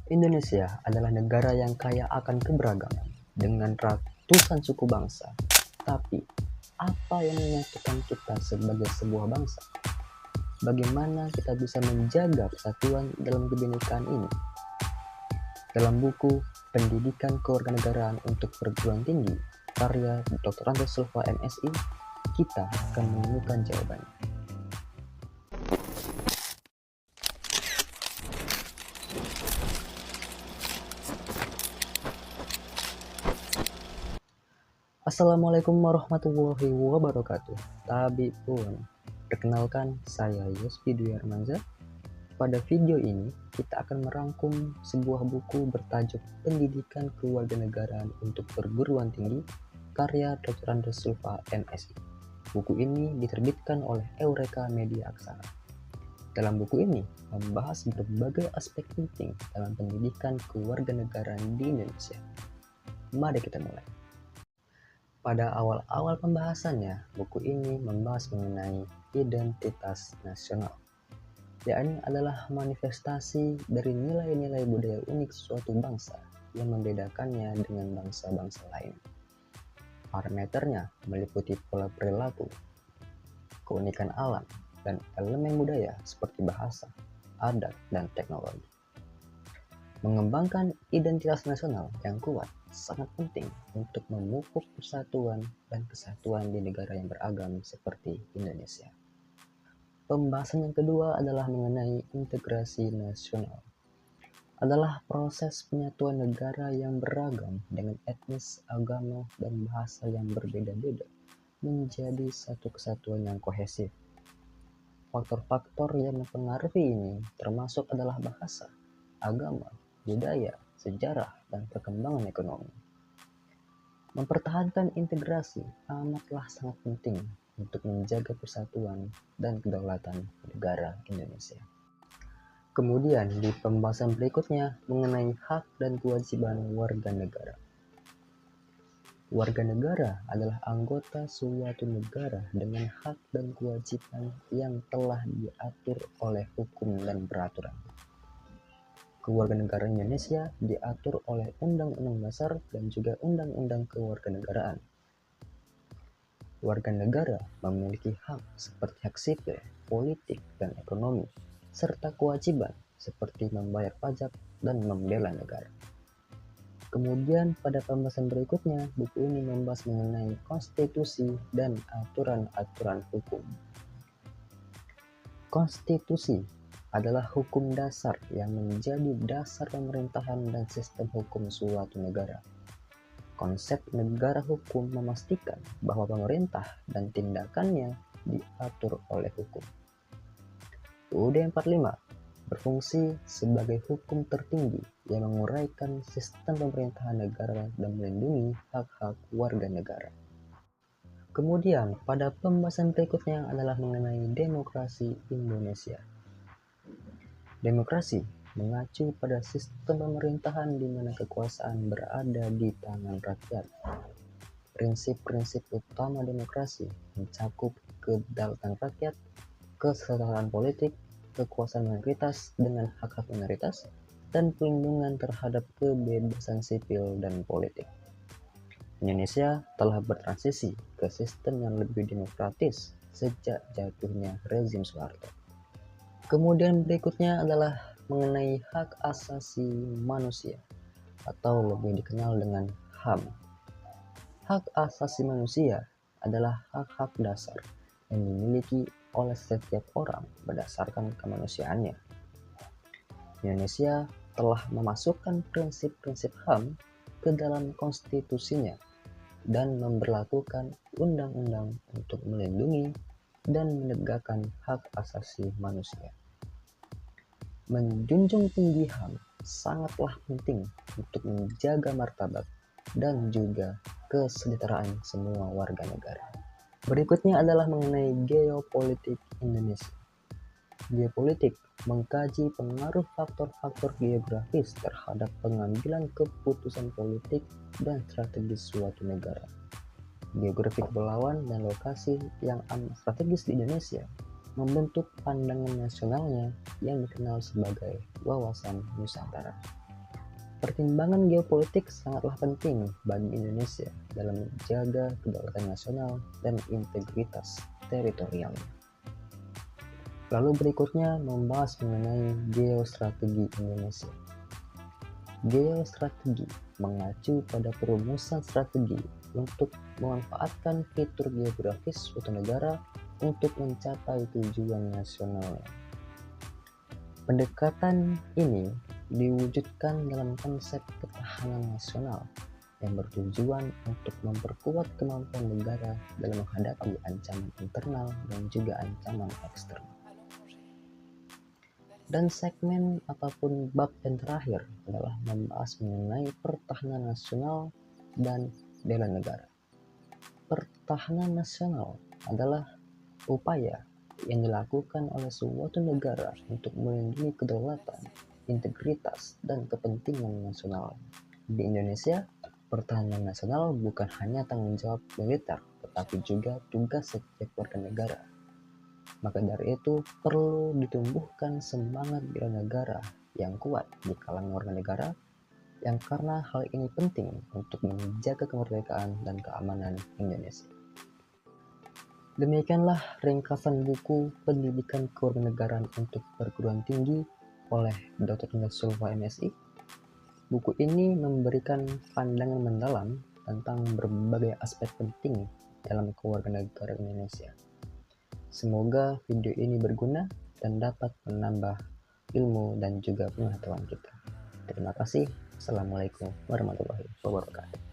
Indonesia adalah negara yang kaya akan keberagaman dengan ratusan suku bangsa. Tapi, apa yang menyatukan kita sebagai sebuah bangsa? Bagaimana kita bisa menjaga persatuan dalam kebinekaan ini? Dalam buku Pendidikan Kewarganegaraan untuk Perguruan Tinggi, karya Dr. Andes Silva MSI, kita akan menemukan jawabannya. Assalamualaikum warahmatullahi wabarakatuh. Tabi pun. Perkenalkan, saya Yospi Dwi Armanza. Pada video ini, kita akan merangkum sebuah buku bertajuk Pendidikan Kewarganegaraan untuk Perguruan Tinggi, karya Dr. Andes Silva MSI. Buku ini diterbitkan oleh Eureka Media Aksara. Dalam buku ini, membahas berbagai aspek penting dalam pendidikan kewarganegaraan di Indonesia. Mari kita mulai. Pada awal-awal pembahasannya, buku ini membahas mengenai identitas nasional, yakni adalah manifestasi dari nilai-nilai budaya unik suatu bangsa yang membedakannya dengan bangsa-bangsa lain. Parameternya meliputi pola perilaku, keunikan alam, dan elemen budaya seperti bahasa, adat, dan teknologi. Mengembangkan identitas nasional yang kuat sangat penting untuk memupuk persatuan dan kesatuan di negara yang beragam seperti Indonesia. Pembahasan yang kedua adalah mengenai integrasi nasional. Adalah proses penyatuan negara yang beragam dengan etnis, agama, dan bahasa yang berbeda-beda menjadi satu kesatuan yang kohesif. Faktor-faktor yang mempengaruhi ini termasuk adalah bahasa, agama, budaya, sejarah, dan perkembangan ekonomi. Mempertahankan integrasi amatlah sangat penting untuk menjaga persatuan dan kedaulatan negara Indonesia. Kemudian di pembahasan berikutnya mengenai hak dan kewajiban warga negara. Warga negara adalah anggota suatu negara dengan hak dan kewajiban yang telah diatur oleh hukum dan peraturan. Kewarganegaraan Indonesia diatur oleh Undang-Undang Dasar dan juga Undang-Undang Kewarganegaraan. Warga negara memiliki hak seperti hak sipil, politik, dan ekonomi, serta kewajiban seperti membayar pajak dan membela negara. Kemudian pada pembahasan berikutnya, buku ini membahas mengenai konstitusi dan aturan-aturan hukum. Konstitusi adalah hukum dasar yang menjadi dasar pemerintahan dan sistem hukum suatu negara. Konsep negara hukum memastikan bahwa pemerintah dan tindakannya diatur oleh hukum. UUD 45 berfungsi sebagai hukum tertinggi yang menguraikan sistem pemerintahan negara dan melindungi hak-hak warga negara. Kemudian pada pembahasan berikutnya adalah mengenai demokrasi Indonesia. Demokrasi mengacu pada sistem pemerintahan di mana kekuasaan berada di tangan rakyat. Prinsip-prinsip utama demokrasi mencakup kedaulatan rakyat, kesetaraan politik, kekuasaan minoritas dengan hak-hak minoritas, dan pelindungan terhadap kebebasan sipil dan politik. Indonesia telah bertransisi ke sistem yang lebih demokratis sejak jatuhnya rezim Soeharto. Kemudian berikutnya adalah mengenai hak asasi manusia atau lebih dikenal dengan HAM. Hak asasi manusia adalah hak-hak dasar yang dimiliki oleh setiap orang berdasarkan kemanusiaannya. Indonesia telah memasukkan prinsip-prinsip HAM ke dalam konstitusinya dan memberlakukan undang-undang untuk melindungi dan menegakkan hak asasi manusia. Menjunjung tinggi HAM sangatlah penting untuk menjaga martabat dan juga kesejahteraan semua warga negara. Berikutnya adalah mengenai geopolitik Indonesia. Geopolitik mengkaji pengaruh faktor-faktor geografis terhadap pengambilan keputusan politik dan strategis suatu negara. Geografi kepulauan dan lokasi yang amat strategis di Indonesia membentuk pandangan nasionalnya yang dikenal sebagai wawasan Nusantara. Pertimbangan geopolitik sangatlah penting bagi Indonesia dalam menjaga kedaulatan nasional dan integritas teritorial. Lalu berikutnya membahas mengenai geostrategi Indonesia. Geostrategi mengacu pada perumusan strategi untuk memanfaatkan fitur geografis suatu negara untuk mencapai tujuan nasionalnya. Pendekatan ini diwujudkan dalam konsep ketahanan nasional yang bertujuan untuk memperkuat kemampuan negara dalam menghadapi ancaman internal dan juga ancaman eksternal. Dan segmen ataupun bab yang terakhir adalah membahas mengenai pertahanan nasional dan bela negara. Pertahanan nasional adalah upaya yang dilakukan oleh suatu negara untuk melindungi kedaulatan, integritas, dan kepentingan nasional. Di Indonesia, pertahanan nasional bukan hanya tanggung jawab militer, tetapi juga tugas setiap warga negara. Maka dari itu, perlu ditumbuhkan semangat bela negara yang kuat di kalangan warga negara, yang karena hal ini penting untuk menjaga kemerdekaan dan keamanan Indonesia. Demikianlah ringkasan buku Pendidikan Kewarganegaraan untuk Perguruan Tinggi oleh Dr. Indah Sulfa MSI. Buku ini memberikan pandangan mendalam tentang berbagai aspek penting dalam kewarganegaraan Indonesia. Semoga video ini berguna dan dapat menambah ilmu dan juga pengetahuan kita. Terima kasih. Assalamualaikum warahmatullahi wabarakatuh.